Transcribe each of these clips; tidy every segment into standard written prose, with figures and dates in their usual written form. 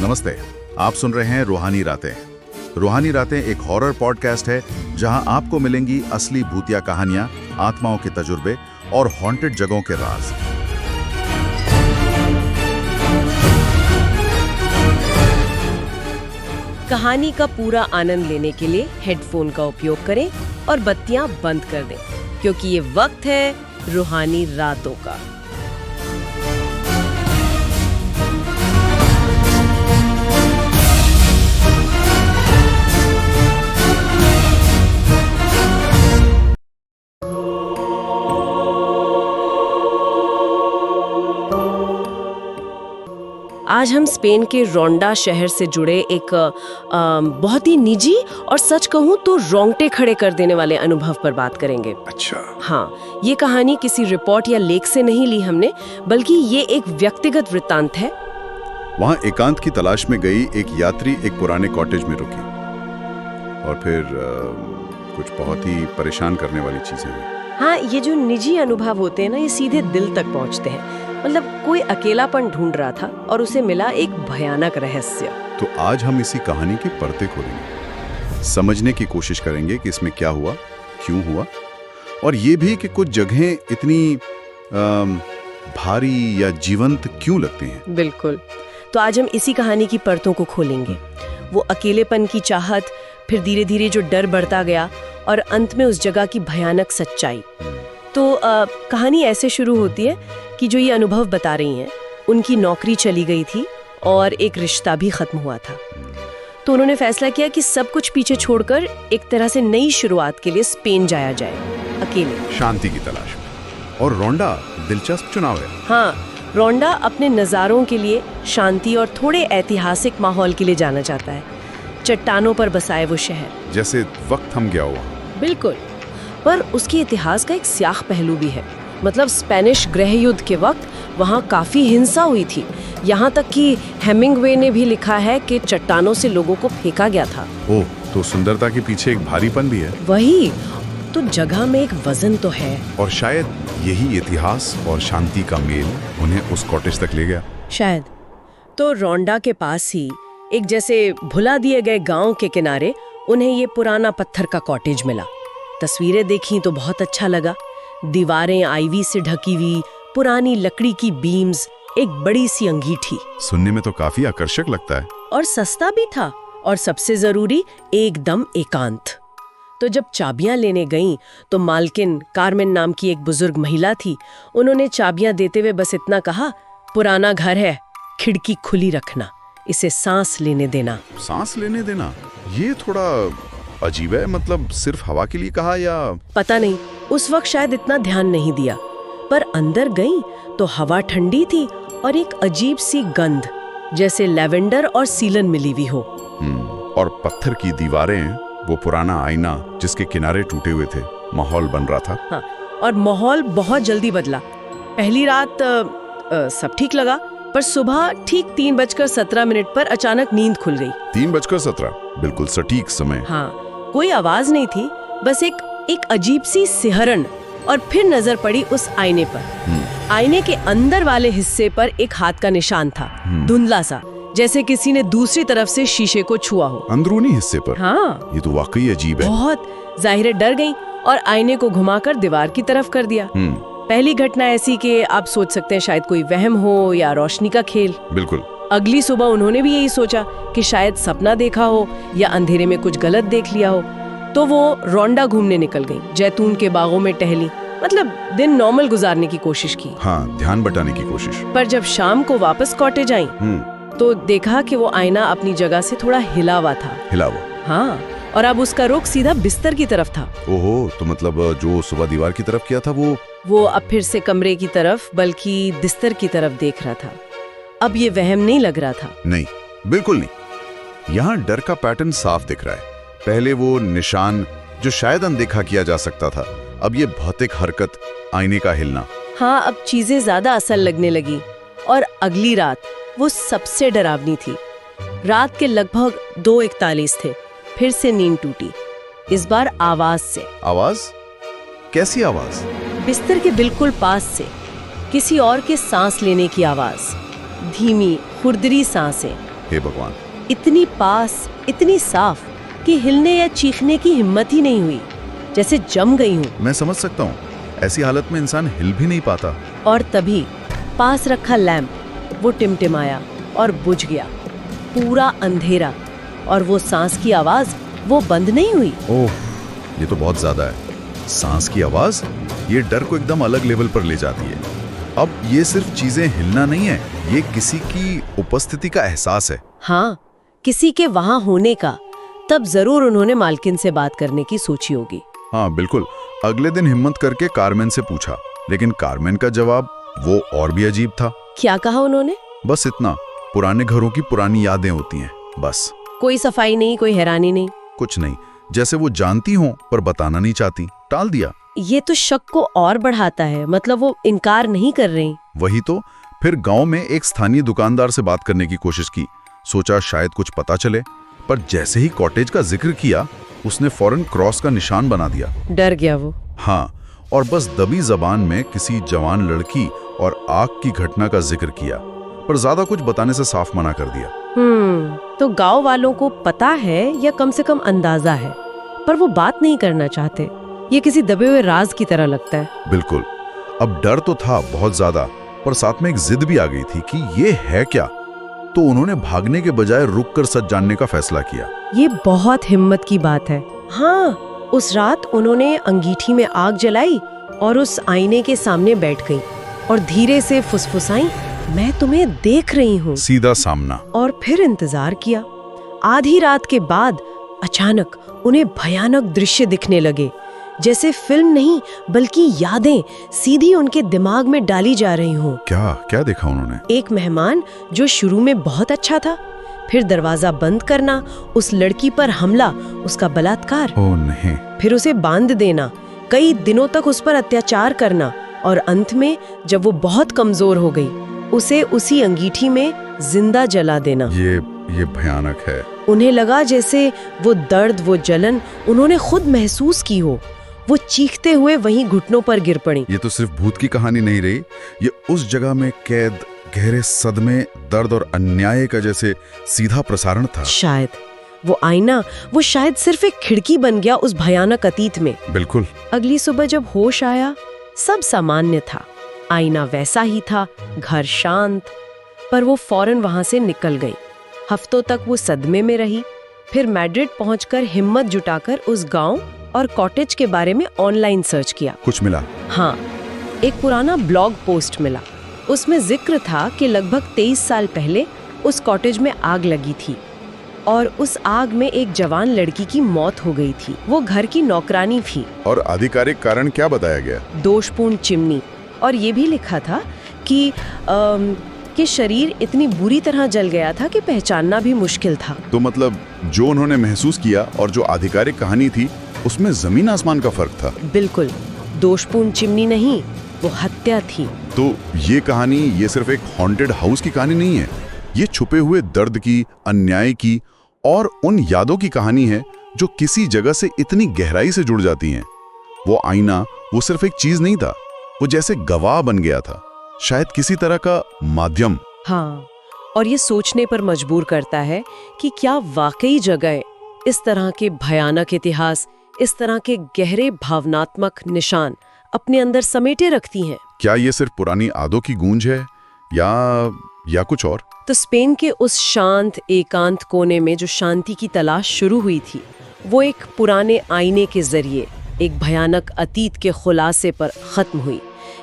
नमस्ते, आप सुन रहे हैं रूहानी रातें। रूहानी रातें एक हॉरर पॉडकास्ट है जहां आपको मिलेंगी असली भूतिया कहानियां, आत्माओं के तजुर्बे और हॉन्टेड जगहों के राज। कहानी का पूरा आनंद लेने के लिए हेडफोन का उपयोग करें और बत्तियां बंद कर दें, क्योंकि ये वक्त है रूहानी रातों का। आज हम स्पेन के रोंडा शहर से जुड़े एक बहुत ही निजी और सच कहूँ तो रोंगटे खड़े कर देने वाले अनुभव पर बात करेंगे। अच्छा। हाँ, ये कहानी किसी रिपोर्ट या लेख से नहीं ली हमने, बल्कि ये एक व्यक्तिगत वृत्तांत है। वहाँ एकांत की तलाश में गई एक यात्री एक पुराने कॉटेज में रुकी और फिर कुछ बहुत ही परेशान करने वाली चीजें हुई। हाँ, ये जो निजी अनुभव होते हैं ना, ये सीधे दिल तक पहुँचते हैं। मतलब कोई अकेलापन ढूंढ रहा था और उसे मिला एक भयानक रहस्य। तो आज हम इसी कहानी के पर्दे खोलेंगे, समझने की कोशिश करेंगे कि इसमें क्या हुआ, क्यों हुआ, और ये भी कि कुछ जगहें इतनी भारी या जीवंत क्यों लगती हैं। बिल्कुल। तो आज हम इसी कहानी की परतों को खोलेंगे। वो अकेलेपन की चाहत, फिर धीरे धीरे जो डर बढ़ता गया और अंत में उस जगह की भयानक सच्चाई। तो कहानी ऐसे शुरू होती है कि जो ये अनुभव बता रही हैं, उनकी नौकरी चली गई थी और एक रिश्ता भी खत्म हुआ था। तो उन्होंने फैसला किया कि सब कुछ पीछे छोड़कर एक तरह से नई शुरुआत के लिए स्पेन जाया जाए, अकेले, शांति की तलाश में। और रोंडा दिलचस्प चुनाव है। हाँ, रोंडा अपने नज़ारों के लिए, शांति और थोड़े ऐतिहासिक माहौल के लिए जाना जाता है। चट्टानों पर बसाए वो शहर, जैसे वक्त थम गया हुआ। बिल्कुल। पर उसके इतिहास का एक स्याह पहलू भी है। मतलब स्पेनिश गृह युद्ध के वक्त वहाँ काफी हिंसा हुई थी। यहाँ तक कि हेमिंगवे ने भी लिखा है कि चट्टानों से लोगों को फेंका गया था। ओह, तो सुंदरता के पीछे एक भारीपन भी है। वही तो, जगह में एक वजन तो है। और शायद यही इतिहास और शांति का मेल उन्हें उस कॉटेज तक ले गया। शायद। तो रोंडा के पास ही एक जैसे भुला दिए गए गांव के किनारे उन्हें ये पुराना पत्थर का कॉटेज मिला। तस्वीरें देखी तो बहुत अच्छा लगा। दीवारें आईवी से ढकी हुई, पुरानी लकड़ी की बीम्स, एक बड़ी सी अंगीठी। सुनने में तो काफी आकर्षक लगता है। और सस्ता भी था, और सबसे जरूरी एकदम एकांत। तो जब चाबियां लेने गईं तो मालकिन कार्मेन नाम की एक बुजुर्ग महिला थी। उन्होंने चाबियां देते हुए बस इतना कहा, पुराना घर है, खिड़की खुली रखना, इसे सांस लेने देना। सांस लेने देना, ये थोड़ा अजीब है। मतलब सिर्फ हवा के लिए कहा या? पता नहीं, उस वक्त शायद इतना ध्यान नहीं दिया। पर अंदर गई तो हवा ठंडी थी और एक अजीब सी गंध, जैसे लैवेंडर और सीलन मिली हुई हो। और पत्थर की दीवारें, वो पुराना आईना जिसके किनारे टूटे हुए थे। माहौल बन रहा था। हाँ, और माहौल बहुत जल्दी बदला। पहली रात सब ठीक लगा, पर सुबह ठीक 3:17 पर अचानक नींद खुल गई। 3:17, बिल्कुल सटीक समय। हाँ, कोई आवाज नहीं थी, बस एक अजीब सी सिहरन। और फिर नजर पड़ी उस आईने पर। आईने के अंदर वाले हिस्से पर एक हाथ का निशान था, धुंधला सा, जैसे किसी ने दूसरी तरफ से शीशे को छुआ हो। अंदरूनी हिस्से पर? हाँ। ये तो वाकई अजीब है। बहुत। जाहिर डर गई और आईने को घुमाकर दीवार की तरफ कर दिया। पहली घटना ऐसी कि आप सोच सकते हैं शायद कोई वहम हो या रोशनी का खेल। बिल्कुल। अगली सुबह उन्होंने भी यही सोचा कि शायद सपना देखा हो या अंधेरे में कुछ गलत देख लिया हो। तो वो रोंडा घूमने निकल गई, जैतून के बागों में टहली, मतलब दिन नॉर्मल गुजारने की कोशिश की। हाँ, ध्यान बटाने की कोशिश। पर जब शाम को वापस कॉटेज आई तो देखा कि वो आईना अपनी जगह से थोड़ा हिला हुआ था। हिला हुआ? हाँ, और अब उसका रुख सीधा बिस्तर की तरफ था। ओहो, तो मतलब जो सुबह दीवार की तरफ किया था वो अब फिर से कमरे की तरफ, बल्कि बिस्तर की तरफ देख रहा था। अब ये वहम नहीं लग रहा था। नहीं, बिल्कुल नहीं। यहाँ डर का पैटर्न साफ दिख रहा है। पहले वो निशान जो शायद अनदेखा किया जा सकता था, अब ये भौतिक हरकत, आईने का हिलना। हाँ, अब चीजें ज्यादा असल लगने लगी। और अगली रात वो सबसे डरावनी थी। रात के लगभग 2:41 थे। फिर से नींद टूटी, इस बार आवाज से। आवाज? कैसी आवाज? बिस्तर के बिल्कुल पास से किसी और के सांस लेने की आवाज। धीमी खुरदरी सांसें, हे भगवान। इतनी पास, इतनी साफ कि हिलने या चीखने की हिम्मत ही नहीं हुई, जैसे जम गई हूँ। मैं समझ सकता हूँ, ऐसी हालत में इंसान हिल भी नहीं पाता। और तभी पास रखा लैंप वो टिमटिमाया और बुझ गया। पूरा अंधेरा, और वो सांस की आवाज वो बंद नहीं हुई। ओह, ये तो बहुत ज्यादा है। सांस की आवाज, ये डर को एकदम अलग लेवल पर ले जाती है। अब ये सिर्फ चीजें हिलना नहीं है, ये किसी की उपस्थिति का एहसास है। हाँ, किसी के वहां होने का। तब जरूर उन्होंने मालकिन से बात करने की सोची होगी। हाँ बिल्कुल। अगले दिन हिम्मत करके कारमेन से पूछा, लेकिन कारमेन का जवाब वो और भी अजीब था। क्या कहा उन्होंने? बस इतना, पुराने घरों की पुरानी यादें होती हैं, बस। कोई सफाई नहीं, कोई हैरानी नहीं। कुछ नहीं, जैसे वो जानती हो पर बताना नहीं चाहती, टाल दिया। ये तो शक को और बढ़ाता है। मतलब वो इनकार नहीं कर रही। वही तो। फिर गांव में एक स्थानीय दुकानदार से बात करने की कोशिश की, सोचा शायद कुछ पता चले, पर जैसे ही कॉटेज का जिक्र किया, उसने फौरन क्रॉस का निशान बना दिया। डर गया वो। हाँ, और बस दबी जबान में किसी जवान लड़की और आग की घटना का जिक्र किया, पर ज्यादा कुछ बताने से साफ मना कर दिया। तो गांव वालों को पता है या कम से कम अंदाजा है, पर वो बात नहीं करना चाहते। ये किसी दबे हुए राज की तरह लगता है। बिल्कुल। अब डर तो था बहुत ज्यादा, पर साथ में एक जिद भी आ गई थी कि ये है क्या। तो उन्होंने भागने के बजाय रुककर सच जानने का फैसला किया। ये बहुत हिम्मत की बात है। हाँ, उस रात उन्होंने अंगीठी में आग जलाई और उस आईने के सामने बैठ गई और धीरे से फुसफुसाई, मैं तुम्हें देख रही हूँ। सीधा सामना। और फिर इंतजार किया। आधी रात के बाद अचानक उन्हें भयानक दृश्य दिखने लगे, जैसे फिल्म नहीं बल्कि यादें सीधी उनके दिमाग में डाली जा रही हों। क्या क्या देखा उन्होंने? एक मेहमान जो शुरू में बहुत अच्छा था, फिर दरवाजा बंद करना, उस लड़की पर हमला, उसका बलात्कार। ओह नहीं। फिर उसे बांध देना, कई दिनों तक उस पर अत्याचार करना, और अंत में जब वो बहुत कमजोर हो गई, उसे उसी अंगीठी में जिंदा जला देना। ये भयानक है। उन्हें लगा जैसे वो दर्द, वो जलन उन्होंने खुद महसूस की हो। वो चीखते हुए वहीं घुटनों पर गिर पड़ी। ये तो सिर्फ भूत की कहानी नहीं रही, ये उस जगह में कैद, गहरे सदमे, दर्द और अन्याय का जैसे सीधा प्रसारण था। शायद वो आईना, वो शायद सिर्फ एक खिड़की बन गया उस भयानक अतीत में। बिल्कुल। अगली सुबह जब होश आया, सब सामान्य था। आईना वैसा ही था, घर शांत, पर वो फौरन वहां से निकल गई। हफ्तों तक वो सदमे में रही। फिर मैड्रिड पहुंचकर हिम्मत जुटाकर उस गांव और कॉटेज के बारे में ऑनलाइन सर्च किया। कुछ मिला? हाँ, एक पुराना ब्लॉग पोस्ट मिला। उसमें जिक्र था कि लगभग 23 साल पहले उस कॉटेज में आग लगी थी और उस आग में एक जवान लड़की की मौत हो गई थी। वो घर की नौकरानी थी। और आधिकारिक कारण क्या बताया गया? दोषपूर्ण चिमनी। और ये भी लिखा था कि शरीर इतनी बुरी तरह जल गया था कि पहचानना भी मुश्किल था। तो मतलब जो उन्होंने महसूस किया और जो आधिकारिक कहानी थी, उसमें जमीन आसमान का फर्क था। बिल्कुल। दोषपूर्ण चिमनी नहीं, वो हत्या थी। तो ये कहानी, ये सिर्फ एक हॉन्टेड हाउस की कहानी नहीं है, ये छुपे हुए दर्द की, अन्याय की और उन यादों की कहानी है जो किसी जगह से इतनी गहराई से जुड़ जाती हैं। वो आईना, वो सिर्फ एक चीज नहीं था, वो जैसे गवाह बन गया था, शायद किसी तरह का माध्यम। हाँ, और ये सोचने पर मजबूर करता है कि क्या वाकई जगह इस तरह के भयानक इतिहास, इस तरह के गहरे भावनात्मक निशान अपने अंदर समेटे रखती हैं। क्या ये सिर्फ पुरानी यादों की गूंज है या कुछ और? तो स्पेन के उस शांत एकांत कोने में जो शांति की तलाश शुरू हुई थी, वो एक पुराने आईने के जरिए एक भयानक अतीत के खुलासे पर खत्म हुई।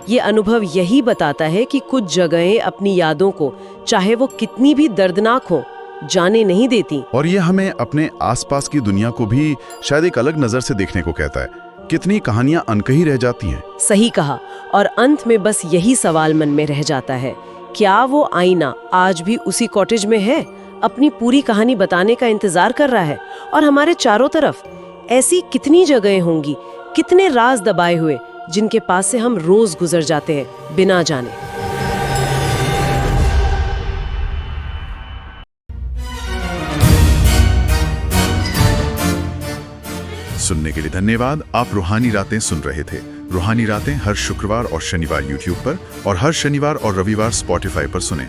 ये अनुभव यही बताता है कि कुछ जगहें अपनी यादों को, चाहे वो कितनी भी दर्दनाक हो, जाने नहीं देती। और ये हमें अपने आसपास की दुनिया को भी शायद एक अलग नजर से देखने को कहता है। कितनी कहानियां अनकही रह जाती हैं। सही कहा। और अंत में बस यही सवाल मन में रह जाता है, क्या वो आईना आज भी उसी कॉटेज में है, अपनी पूरी कहानी बताने का इंतजार कर रहा है? और हमारे चारों तरफ ऐसी कितनी जगहें होंगी, कितने राज दबाए हुए, जिनके पास से हम रोज गुजर जाते हैं बिना जाने। सुनने के लिए धन्यवाद। आप रूहानी रातें सुन रहे थे। रूहानी रातें हर शुक्रवार और शनिवार YouTube पर और हर शनिवार और रविवार Spotify पर सुनें।